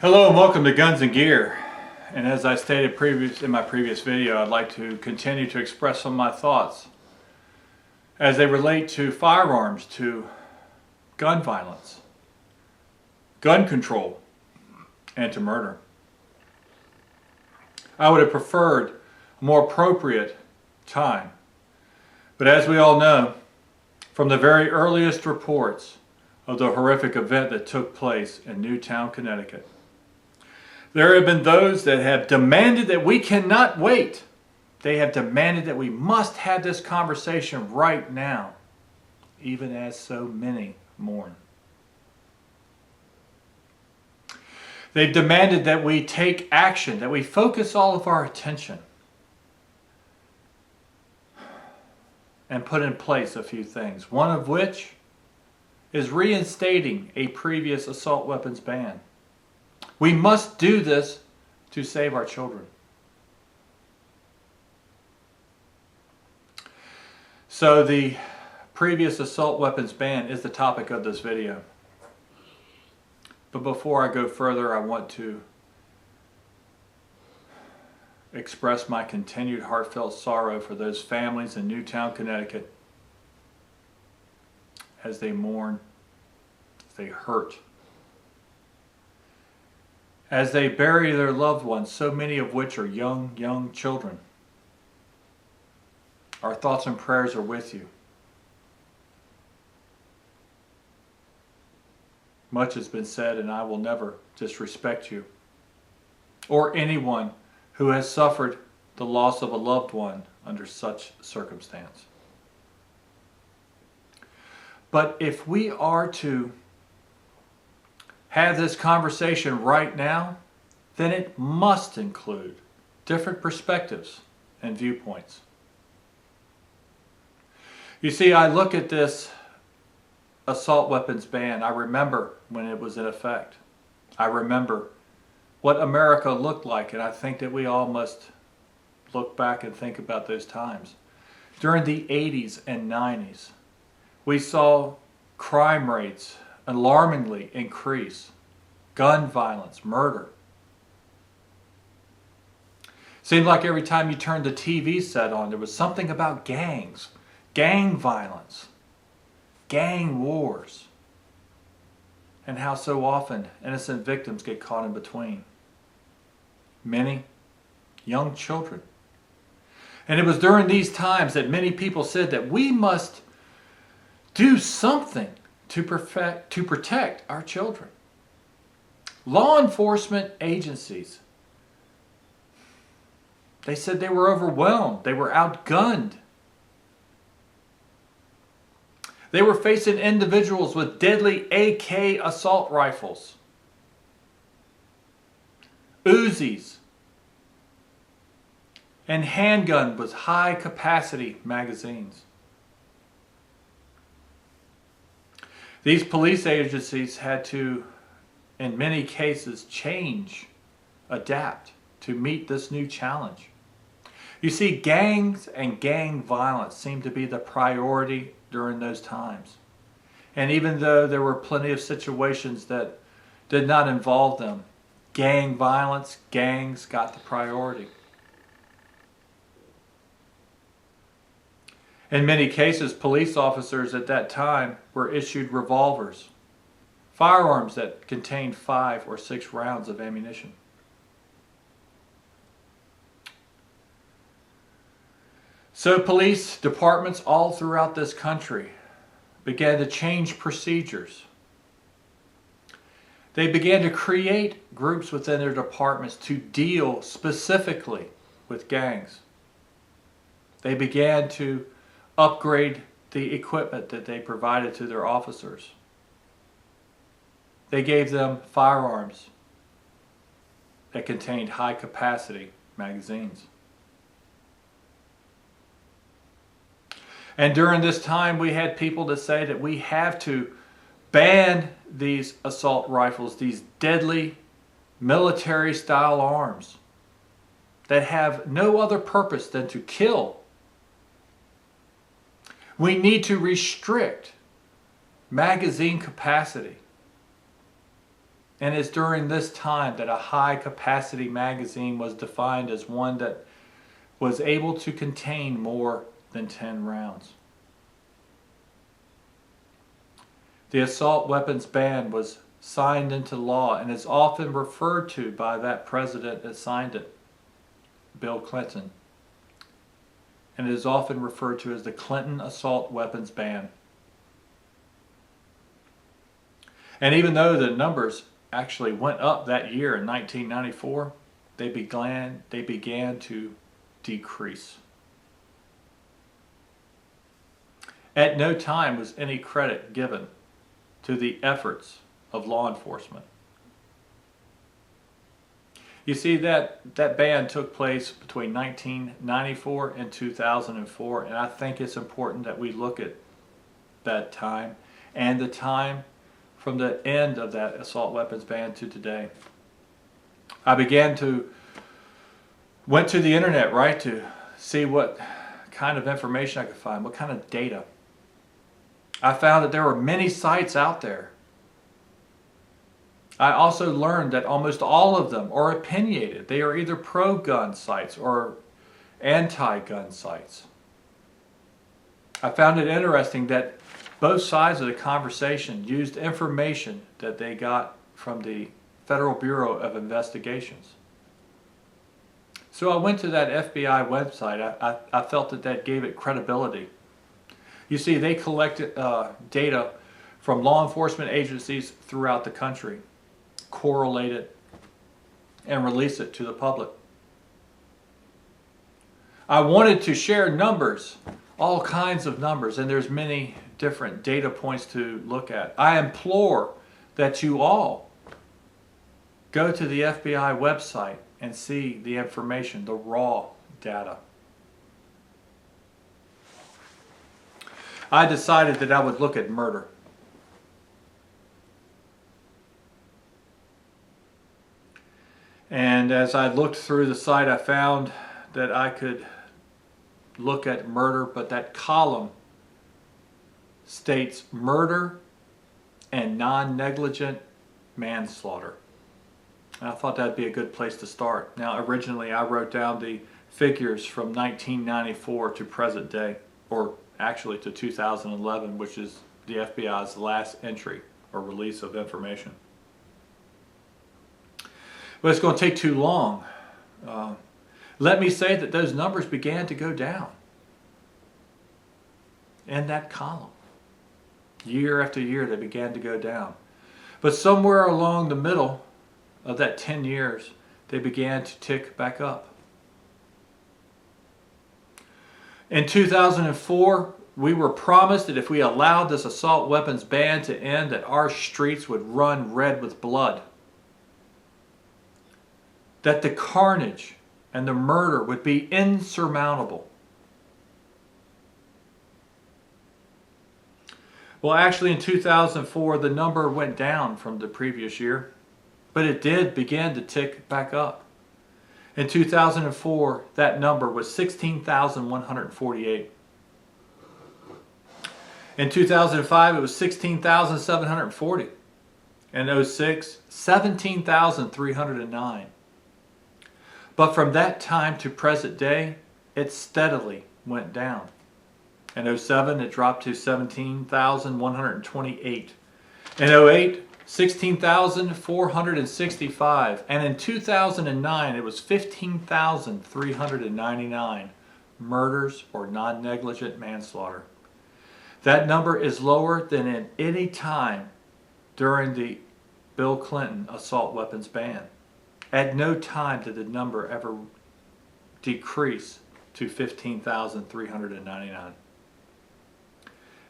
Hello and welcome to Guns and Gear. And as I stated in my previous video, I'd like to continue to express some of my thoughts as they relate to firearms, to gun violence, gun control, and to murder. I would have preferred a more appropriate time. But as we all know, from the very earliest reports of the horrific event that took place in Newtown, Connecticut, there have been those that have demanded that we cannot wait. They have demanded that we must have this conversation right now, even as so many mourn. They've demanded that we take action, that we focus all of our attention and put in place a few things, one of which is reinstating a previous assault weapons ban. We must do this to save our children. So the previous assault weapons ban is the topic of this video. But before I go further, I want to express my continued heartfelt sorrow for those families in Newtown, Connecticut as they mourn, as they hurt, as they bury their loved ones, so many of which are young children. Our thoughts and prayers are with you. Much has been said, and I will never disrespect you or anyone who has suffered the loss of a loved one under such circumstance. But if we are to have this conversation right now, then it must include different perspectives and viewpoints. You see, I look at this assault weapons ban. I remember when it was in effect. I remember what America looked like, and I think that we all must look back and think about those times. During the 80s and 90s, we saw crime rates alarmingly increase, gun violence, murder. Seemed like every time you turned the TV set on, there was something about gangs, gang violence, gang wars, and how so often innocent victims get caught in between. Many young children. And it was during these times that many people said that we must do something to protect our children. Law enforcement agencies, they said they were overwhelmed, they were outgunned. They were facing individuals with deadly AK assault rifles, Uzis, and handgun with high capacity magazines. These police agencies had to, in many cases, change, adapt to meet this new challenge. You see, gangs and gang violence seemed to be the priority during those times. And even though there were plenty of situations that did not involve them, gang violence, gangs got the priority. In many cases, police officers at that time were issued revolvers, firearms that contained 5 or 6 rounds of ammunition. So police departments all throughout this country began to change procedures. They began to create groups within their departments to deal specifically with gangs. They began to upgrade the equipment that they provided to their officers. They gave them firearms that contained high capacity magazines. And during this time, we had people to say that we have to ban these assault rifles, these deadly military style arms that have no other purpose than to kill. We need to restrict magazine capacity. And it's during this time that a high capacity magazine was defined as one that was able to contain more than 10 rounds. The assault weapons ban was signed into law and is often referred to by that president that signed it, Bill Clinton. And it is often referred to as the Clinton assault weapons ban. And even though the numbers actually went up that year in 1994, they began to decrease. At no time was any credit given to the efforts of law enforcement. You see, that ban took place between 1994 and 2004, and I think it's important that we look at that time and the time from the end of that assault weapons ban to today. I went to the internet, right, to see what kind of information I could find, what kind of data. I found that there were many sites out there. I also learned that almost all of them are opinionated. They are either pro-gun sites or anti-gun sites. I found it interesting that both sides of the conversation used information that they got from the Federal Bureau of Investigations. So I went to that FBI website. I felt that gave it credibility. You see, they collected data from law enforcement agencies throughout the country, correlate it, and release it to the public. I wanted to share numbers, all kinds of numbers, and there's many different data points to look at. I implore that you all go to the FBI website and see the information, the raw data. I decided that I would look at murder. And as I looked through the site, I found that I could look at murder, but that column states murder and non-negligent manslaughter. And I thought that'd be a good place to start. Now, originally I wrote down the figures from 1994 to present day, or actually to 2011, which is the FBI's last entry or release of information. But it's going to take too long. Let me say that those numbers began to go down in that column. Year after year they began to go down. But somewhere along the middle of that 10 years, they began to tick back up. In 2004, we were promised that if we allowed this assault weapons ban to end, that our streets would run red with blood. That the carnage and the murder would be insurmountable. Well, actually in 2004, the number went down from the previous year, but it did begin to tick back up. In 2004, that number was 16,148. In 2005, it was 16,740. In 2006, 17,309. But from that time to present day, it steadily went down. In 2007, it dropped to 17,128. In 2008, 16,465. And in 2009, it was 15,399 murders or non-negligent manslaughter. That number is lower than at any time during the Bill Clinton assault weapons ban. At no time did the number ever decrease to 15,399.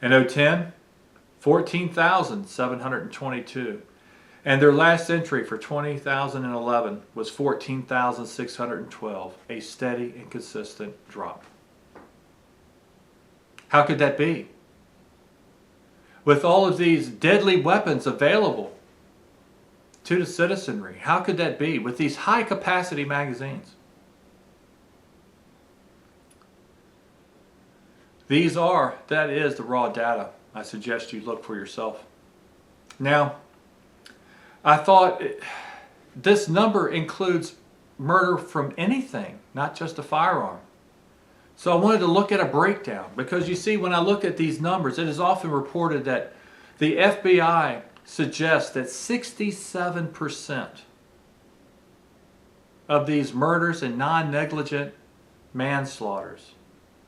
In 2010, 14,722. And their last entry for 2011 was 14,612, a steady and consistent drop. How could that be? With all of these deadly weapons available to the citizenry, how could that be with these high capacity magazines? That is the raw data. I suggest you look for yourself. Now, I thought this number includes murder from anything, not just a firearm. So I wanted to look at a breakdown, because you see, when I look at these numbers, it is often reported that the FBI suggests that 67% of these murders and non-negligent manslaughters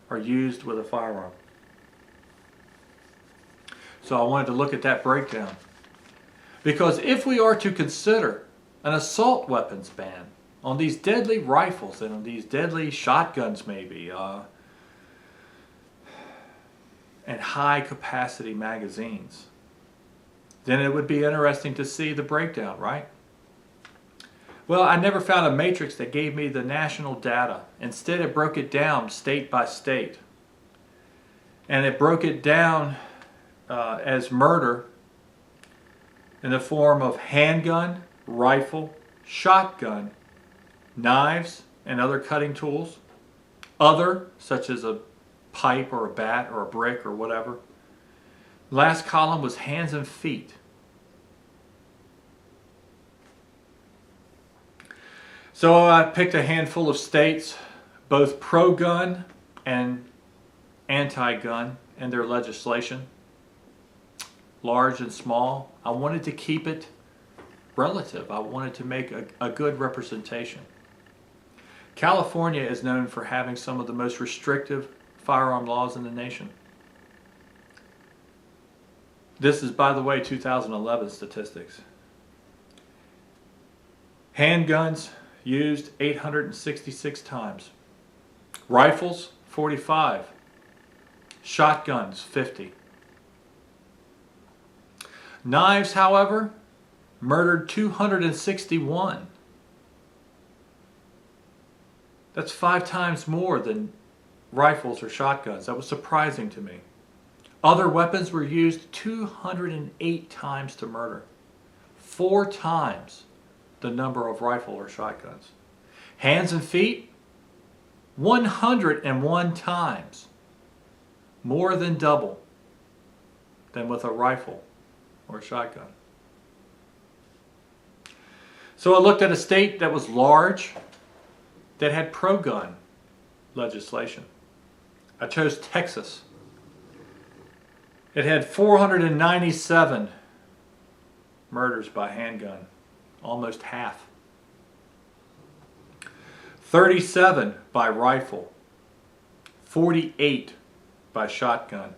are used with a firearm. So I wanted to look at that breakdown. Because if we are to consider an assault weapons ban on these deadly rifles and on these deadly shotguns maybe, and high capacity magazines, then it would be interesting to see the breakdown, right? Well, I never found a matrix that gave me the national data. Instead, it broke it down state by state. And it broke it down as murder in the form of handgun, rifle, shotgun, knives and other cutting tools, other, such as a pipe or a bat or a brick or whatever. Last column was hands and feet. So I picked a handful of states, both pro-gun and anti-gun, in their legislation, large and small. I wanted to keep it relative. I wanted to make a good representation. California is known for having some of the most restrictive firearm laws in the nation. This is, by the way, 2011 statistics. Handguns used 866 times. Rifles, 45. Shotguns, 50. Knives, however, murdered 261. That's 5 times more than rifles or shotguns. That was surprising to me. Other weapons were used 208 times to murder. 4 times the number of rifle or shotguns. Hands and feet, 101 times. More than double than with a rifle or a shotgun. So I looked at a state that was large, that had pro-gun legislation. I chose Texas. It had 497 murders by handgun, almost half. 37 by rifle, 48 by shotgun,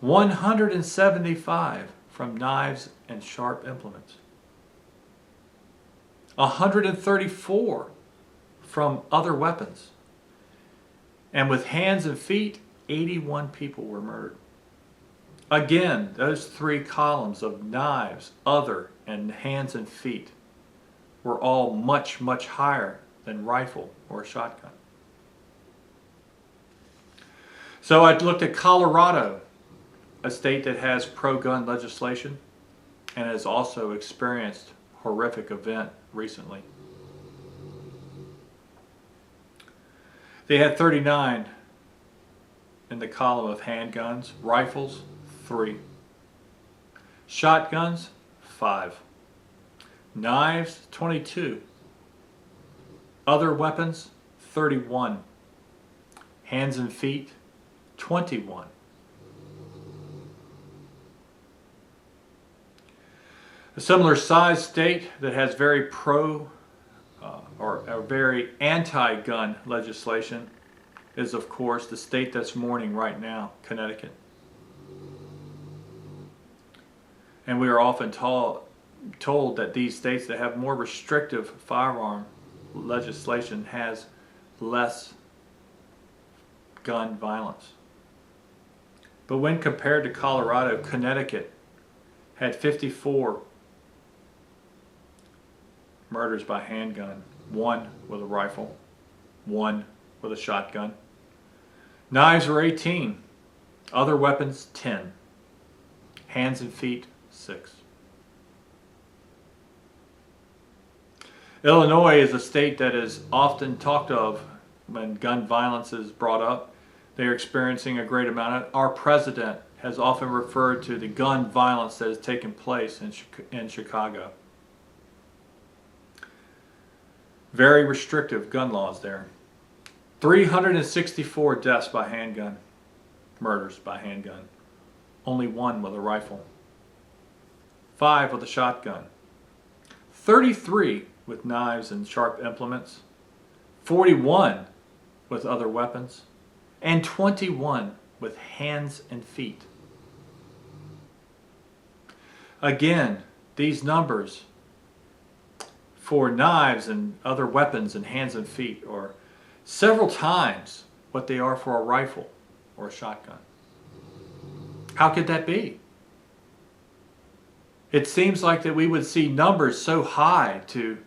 175 from knives and sharp implements, 134 from other weapons, and with hands and feet, 81 people were murdered. Again, those 3 columns of knives, other, and hands and feet were all much, much higher than rifle or shotgun. So I looked at Colorado, a state that has pro-gun legislation and has also experienced a horrific event recently. They had 39 in the column of handguns, rifles, 3. Shotguns, 5. Knives, 22. Other weapons, 31. Hands and feet, 21. A similar size state that has very or very anti-gun legislation is, of course, the state that's mourning right now, Connecticut. And we are often told that these states that have more restrictive firearm legislation has less gun violence. But when compared to Colorado, Connecticut had 54 murders by handgun, 1 with a rifle, 1 with a shotgun. Knives were 18, other weapons 10, hands and feet 6. Illinois is a state that is often talked of when gun violence is brought up. They are experiencing a great amount of. Our president has often referred to the gun violence that has taken place in Chicago. Very restrictive gun laws there. 364 deaths by handgun, murders by handgun. Only 1 with a rifle. 5 with a shotgun. 33 with knives and sharp implements. 41 with other weapons. And 21 with hands and feet. Again, these numbers for knives and other weapons and hands and feet are several times what they are for a rifle or a shotgun. How could that be? It seems like that we would see numbers so high to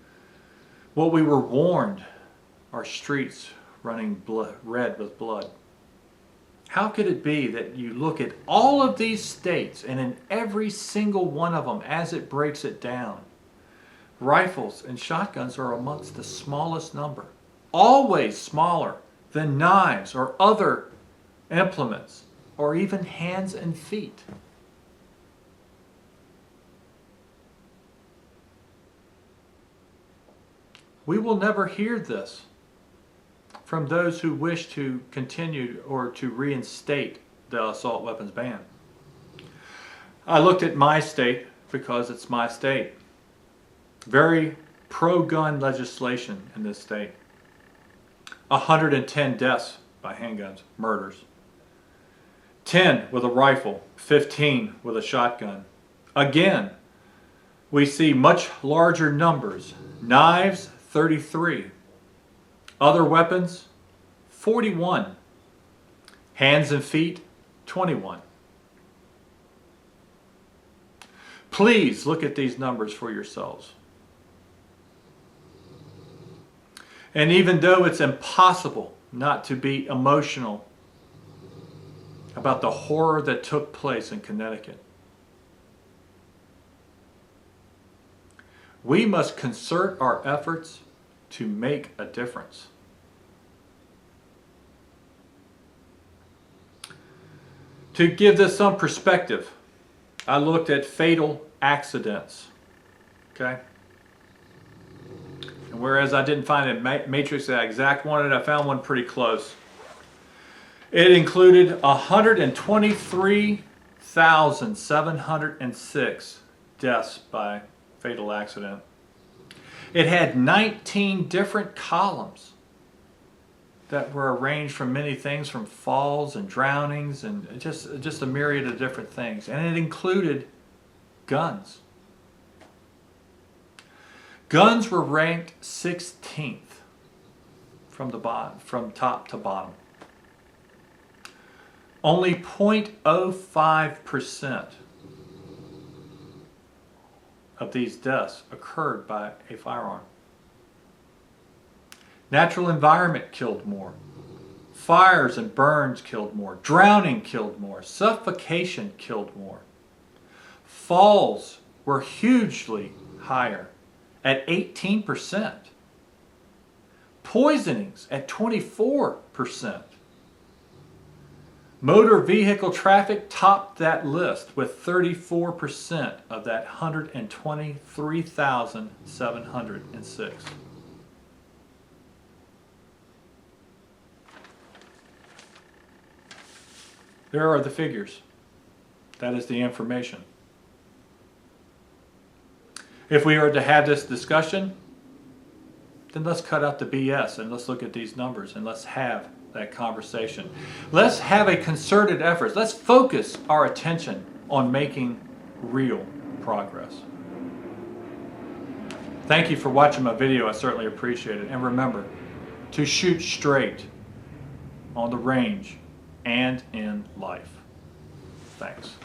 what we were warned, our streets running red with blood. How could it be that you look at all of these states, and in every single one of them, as it breaks it down, rifles and shotguns are amongst the smallest number, always smaller than knives or other implements, or even hands and feet. We will never hear this from those who wish to continue or to reinstate the assault weapons ban. I looked at my state because it's my state. Very pro-gun legislation in this state. 110 deaths by handguns, murders. 10 with a rifle, 15 with a shotgun. Again, we see much larger numbers. Knives, 33. Other weapons, 41. Hands and feet, 21. Please look at these numbers for yourselves. And even though it's impossible not to be emotional about the horror that took place in Connecticut, we must concert our efforts to make a difference. To give this some perspective, I looked at fatal accidents. Okay? And whereas I didn't find a matrix that I exact wanted, I found one pretty close. It included 123,706 deaths by fatal accident. It had 19 different columns that were arranged from many things, from falls and drownings and just a myriad of different things. And it included guns. Guns were ranked 16th from top to bottom. Only 0.05% of these deaths occurred by a firearm. Natural environment killed more. Fires and burns killed more. Drowning killed more. Suffocation killed more. Falls were hugely higher at 18%. Poisonings at 24%. Motor vehicle traffic topped that list with 34% of that 123,706. There are the figures. That is the information. If we are to have this discussion, then let's cut out the BS and let's look at these numbers and let's have that conversation. Let's have a concerted effort. Let's focus our attention on making real progress. Thank you for watching my video. I certainly appreciate it. And remember to shoot straight on the range and in life. Thanks.